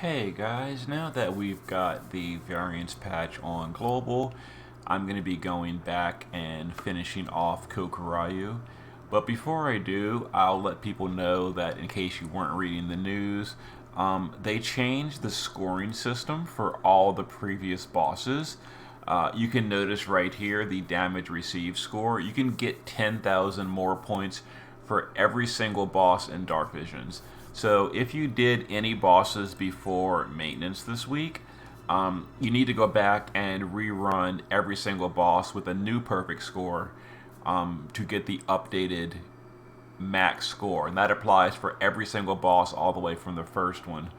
Hey guys, now that we've got the variance patch on global, I'm going to be going back and finishing off Kokurayu. But before I do, I'll let people know that in case you weren't reading the news, they changed the scoring system for all the previous bosses. You can notice right here the damage received score. You can get 10,000 more points for every single boss in Dark Visions. So if you did any bosses before maintenance this week, you need to go back and rerun every single boss with a new perfect score to get the updated max score, and that applies for every single boss all the way from the first one.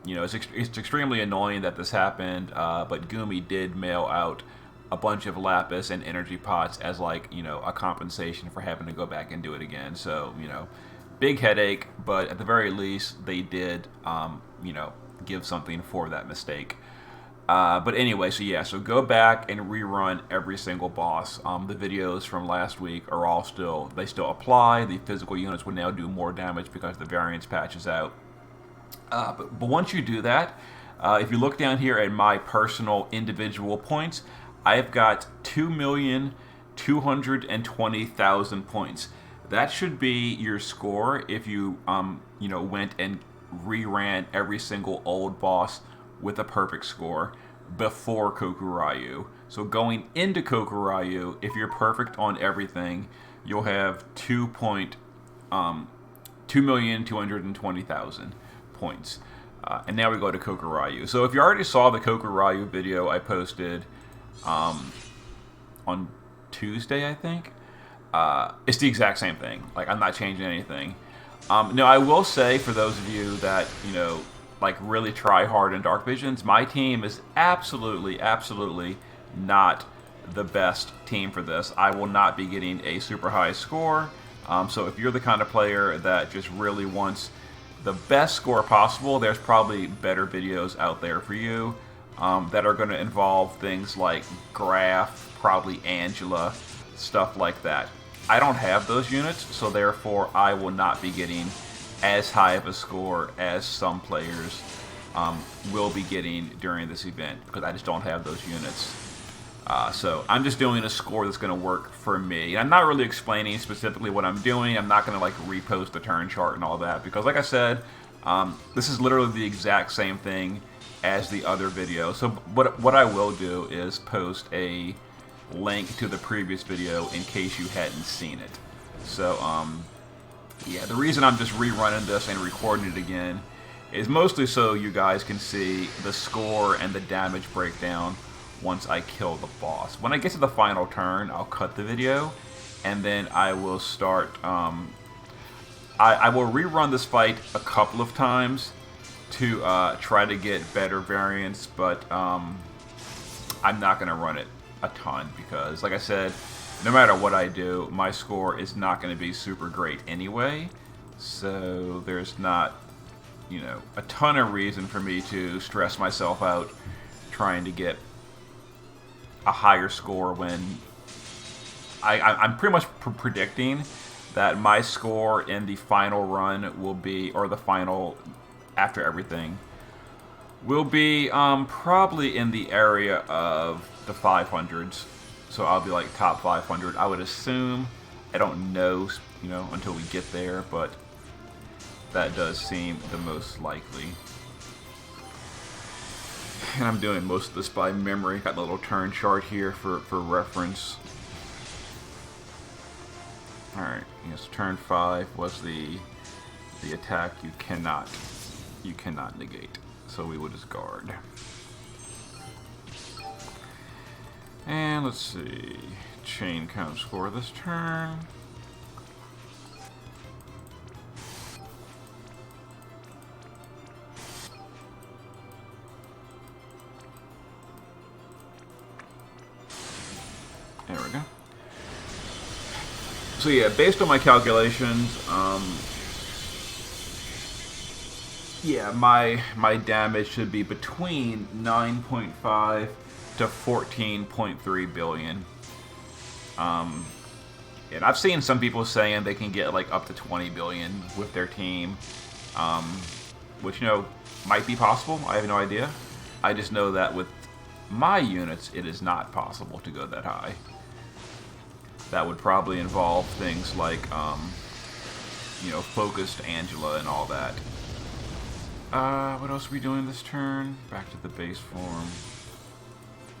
It's extremely annoying that this happened, but Gumi did mail out a bunch of lapis and energy pots as a compensation for having to go back and do it again. So, big headache, but at the very least, they did, give something for that mistake. But anyway, so go back and rerun every single boss. The videos from last week are all still apply. The physical units will now do more damage because the variance patch is out. But once you do that, if you look down here at my personal individual points, I've got 2,220,000 points. That should be your score if you went and reran every single old boss with a perfect score before Kokurayu. So going into Kokurayu, if you're perfect on everything, you'll have 2,220,000 points. And now we go to Kokurayu. So if you already saw the Kokurayu video I posted on Tuesday, I think, it's the exact same thing. I'm not changing anything. Now, I will say, for those of you that, really try hard in Dark Visions, my team is absolutely not the best team for this. I will not be getting a super high score. So if you're the kind of player that just really wants the best score possible, there's probably better videos out there for you that are going to involve things like Graph, probably Angela, stuff like that. I don't have those units, so therefore I will not be getting as high of a score as some players will be getting during this event, because I just don't have those units. So I'm just doing a score that's going to work for me. And I'm not really explaining specifically what I'm doing. I'm not going to repost the turn chart and all that, because like I said, this is literally the exact same thing as the other video. So what I will do is post a link to the previous video in case you hadn't seen it. So yeah, the reason I'm just rerunning this and recording it again is mostly so you guys can see the score and the damage breakdown once I kill the boss. When I get to the final turn, I'll cut the video, and then I will start. I will rerun this fight a couple of times to try to get better variants, but I'm not going to run it a ton because, like I said, no matter what I do, my score is not going to be super great anyway. So there's not, a ton of reason for me to stress myself out trying to get a higher score when I'm pretty much predicting that my score in the final run will be, or the final after everything, will be probably in the area of the 500s. So I'll be top 500, I would assume. I don't know, until we get there, but that does seem the most likely. And I'm doing most of this by memory. Got a little turn chart here for reference. Alright, yes, turn 5 was the attack you cannot negate. So we will just guard. And let's see, chain count score this turn. There we go. So yeah, based on my calculations, yeah, my damage should be between 9.5 to 14.3 billion. And I've seen some people saying they can get up to 20 billion with their team. which, you know, might be possible. I have no idea. I just know that with my units, it is not possible to go that high. That would probably involve things like, you know, focused Angela and all that. What else are we doing this turn? Back to the base form.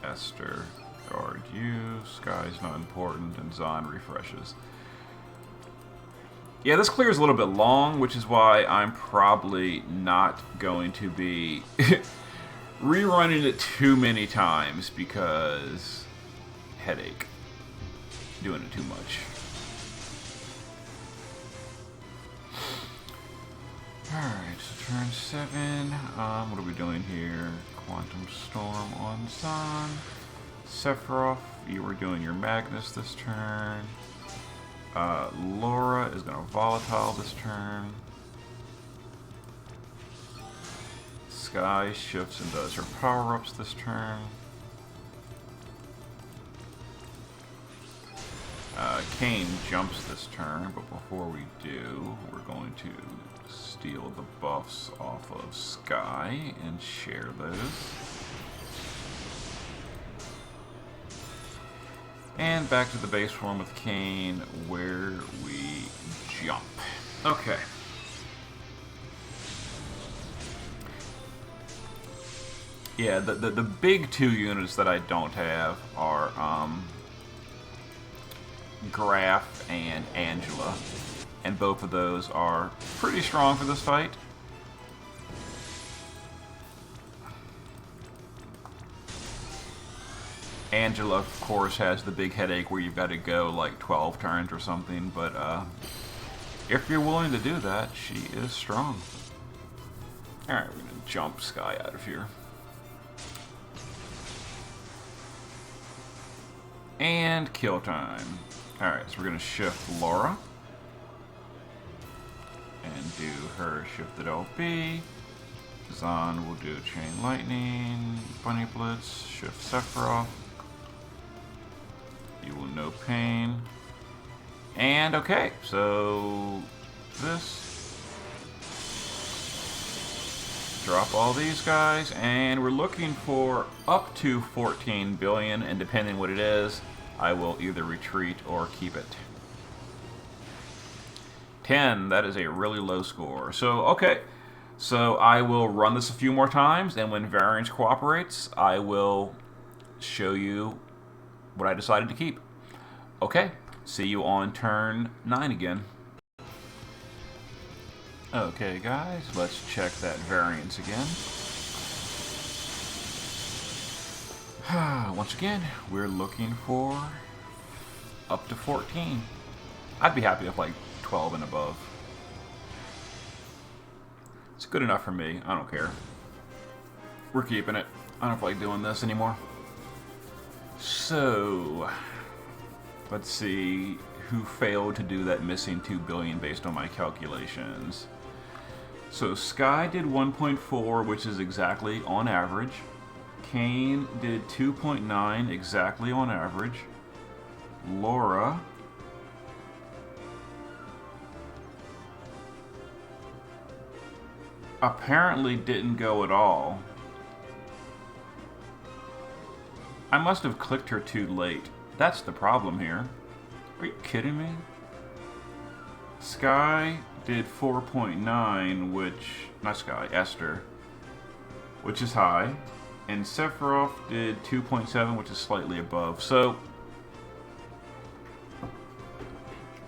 Esther, guard you. Sky's not important, and Zahn refreshes. Yeah, this clear is a little bit long, which is why I'm probably not going to be rerunning it too many times, because headache. Doing it too much. Alright, so turn 7. What are we doing here? Quantum Storm on Zahn. Sephiroth, you were doing your Magnus this turn. Laura is going to Volatile this turn. Sky shifts and does her power-ups this turn. Kane jumps this turn, but before we do, we're going to steal the buffs off of Sky and share those. And back to the base form with Kane, where we jump. Okay. Yeah, the big two units that I don't have are Graf and Angela, and both of those are pretty strong for this fight. Angela, of course, has the big headache where you've got to go like 12 turns or something, but if you're willing to do that, she is strong. Alright, we're going to jump Sky out of here. And kill time. Alright, so we're going to shift Laura. And do her shifted LB. Zahn will do Chain Lightning, Bunny Blitz, shift Sephiroth. You will no pain. And okay, so this. Drop all these guys, and we're looking for up to 14 billion, and depending what it is, I will either retreat or keep it. 10, that is a really low score. So, okay. So I will run this a few more times, and when variance cooperates, I will show you what I decided to keep. Okay, see you on turn 9 again. Okay, guys, let's check that variance again. Once again, we're looking for up to 14. I'd be happy with like 12 and above. It's good enough for me. I don't care. We're keeping it. I don't feel like doing this anymore. So, let's see who failed to do that missing 2 billion based on my calculations. So Sky did 1.4, which is exactly on average. Kane did 2.9, exactly on average. Laura apparently didn't go at all. I must have clicked her too late. That's the problem here. Are you kidding me? Sky did 4.9, which... not Sky, Esther. Which is high. And Sephiroth did 2.7, which is slightly above. So...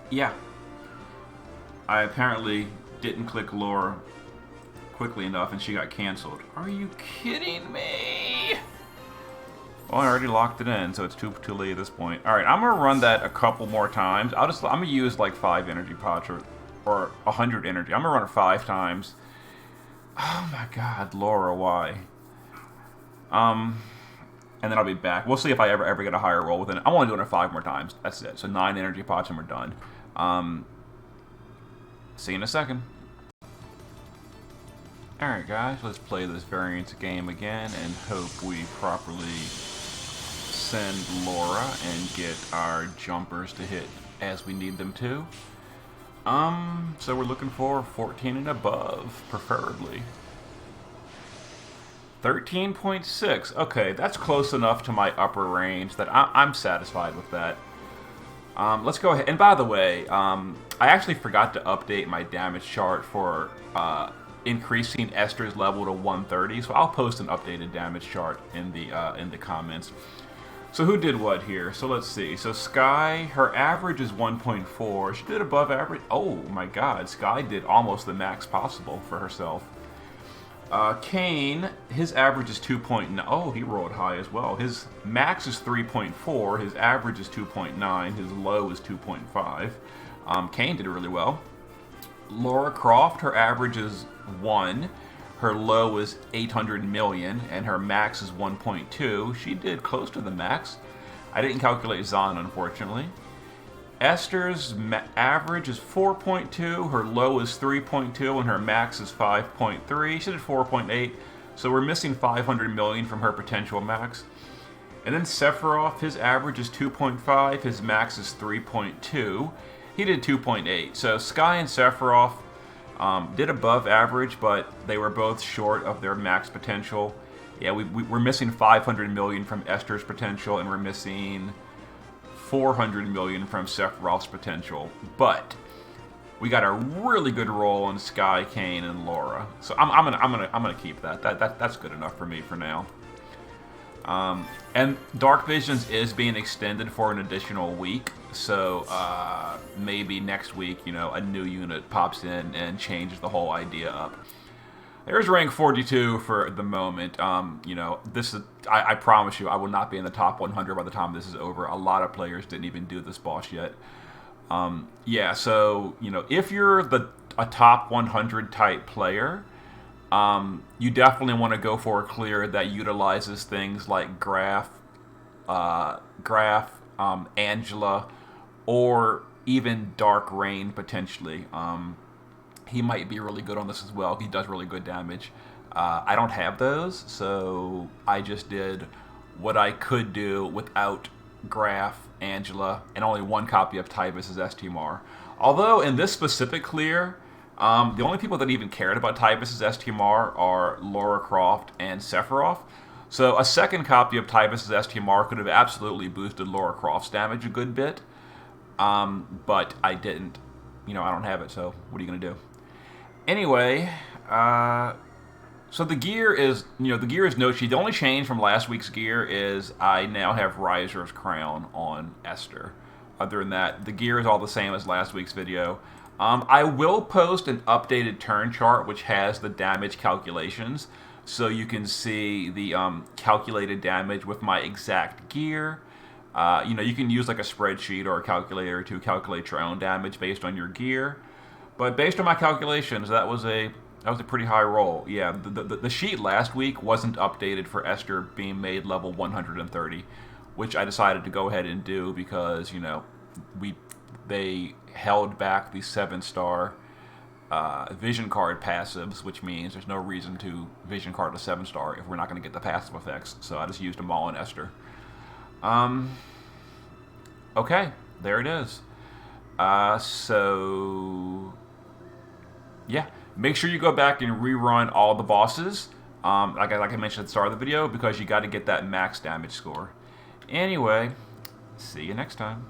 yeah. I apparently didn't click Laura quickly enough and she got canceled. Are you kidding me? Well, I already locked it in, so it's too late at this point. Alright, I'm going to run that a couple more times. I'm going to use like 5 energy pots or 100 energy. I'm going to run it 5 times. Oh my god, Laura, why? And then I'll be back. We'll see if I ever get a higher roll with it. I'm only doing it 5 more times. That's it. So 9 energy pots and we're done. See you in a second. Alright guys, let's play this variance game again and hope we properly send Laura and get our jumpers to hit as we need them to. So we're looking for 14 and above, preferably. 13.6. Okay, that's close enough to my upper range that I'm satisfied with that. Let's go ahead. And by the way, I actually forgot to update my damage chart for increasing Esther's level to 130. So I'll post an updated damage chart in the comments. So who did what here? So let's see. So Sky, her average is 1.4. She did above average. Oh my God, Sky did almost the max possible for herself. Kane, his average is 2.9. Oh, he rolled high as well. His max is 3.4. His average is 2.9. His low is 2.5. Kane did really well. Laura Croft, her average is 1. Her low is 800 million, and her max is 1.2. She did close to the max. I didn't calculate Zahn, unfortunately. Esther's average is 4.2, her low is 3.2, and her max is 5.3. She did 4.8, so we're missing 500 million from her potential max. And then Sephiroth, his average is 2.5, his max is 3.2. He did 2.8. So Sky and Sephiroth did above average, but they were both short of their max potential. Yeah, we're missing 500 million from Esther's potential, and we're missing 400 million from Sephiroth's potential, but we got a really good roll on Sky, Kane, and Laura. So I'm gonna keep that. That's good enough for me for now. And Dark Visions is being extended for an additional week, so maybe next week, you know, a new unit pops in and changes the whole idea up. There's rank 42 for the moment. You know, this is, I promise you, I will not be in the top 100 by the time this is over. A lot of players didn't even do this boss yet. Yeah, so, you know, if you're a top 100 type player, you definitely want to go for a clear that utilizes things like Graf, Angela, or even Dark Rain potentially. He might be really good on this as well. He does really good damage. I don't have those, so I just did what I could do without Graf, Angela, and only one copy of Tybus' STMR. Although in this specific clear, the only people that even cared about Tybus' STMR are Laura Croft and Sephiroth. So a second copy of Tybus' STMR could have absolutely boosted Laura Croft's damage a good bit, but I didn't. You know, I don't have it, so what are you going to do? Anyway, so the gear is, you know, the gear is no cheat. The only change from last week's gear is I now have Riser's Crown on Esther. Other than that, the gear is all the same as last week's video. I will post an updated turn chart which has the damage calculations, so you can see the calculated damage with my exact gear. You know, you can use like a spreadsheet or a calculator to calculate your own damage based on your gear. But based on my calculations, that was a pretty high roll. Yeah, the sheet last week wasn't updated for Esther being made level 130, which I decided to go ahead and do because, you know, they held back the 7-star vision card passives, which means there's no reason to vision card a 7-star if we're not going to get the passive effects. So I just used them all on Esther. Okay, there it is. So yeah, make sure you go back and rerun all the bosses, like I mentioned at the start of the video, because you got to get that max damage score. Anyway, see you next time.